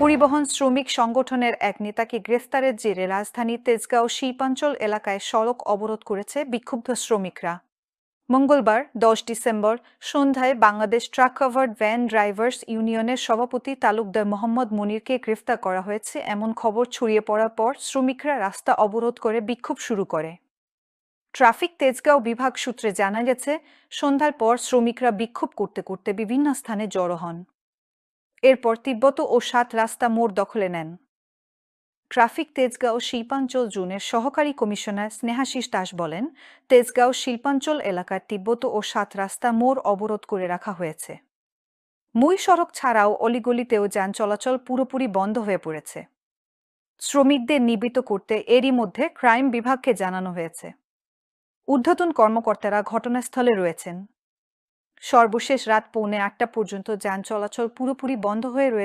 পরিবহন শ্রমিক সংগঠনের এক নেতাকে গ্রেফতারের জেরে রাজধানীর তেজগাঁও শিল্পাঞ্চল এলাকায় সড়ক অবরোধ করেছে বিক্ষুব্ধ শ্রমিকরা। মঙ্গলবার ১০ ডিসেম্বর সন্ধ্যায় Bangladesh truck covered van drivers ইউনিয়নের সভাপতি তালুকদার মোহাম্মদ মনিরকে গ্রেফতার করা হয়েছে এমন খবর ছড়িয়ে পড়ার পর শ্রমিকরা রাস্তা অবরোধ করে বিক্ষোভ শুরু করে। ট্রাফিক তেজগাঁও বিভাগ সূত্রে জানা গেছে, সন্ধ্যার পর শ্রমিকরা বিক্ষোভ করতে করতে বিভিন্ন স্থানে জড়ো হন। এরপর তিব্বত ও ৭ রাস্তা মোড় দখলে নেন। ট্রাফিক তেজগাঁও শিল্পাঞ্চল জোনের সহকারী কমিশনার স্নেহাশিস দাস বলেন, তেজগাঁও শিল্পাঞ্চল এলাকার তিব্বত ও ৭ রাস্তা মোড় অবরোধ করে রাখা হয়েছে। মূল সড়ক ছাড়াও অলিগলিতেও যান চলাচল পুরোপুরি বন্ধ হয়ে পড়েছে। শ্রমিকদের নিবৃত্ত করতে এরই মধ্যে ক্রাইম বিভাগকে জানানো হয়েছে। ঊর্ধ্বতন কর্মকর্তারা ঘটনাস্থলে রয়েছেন। সর্বশেষ রাত 8:45 পর্যন্ত যান চলাচল পুরোপুরি বন্ধ হয়ে রয়েছে।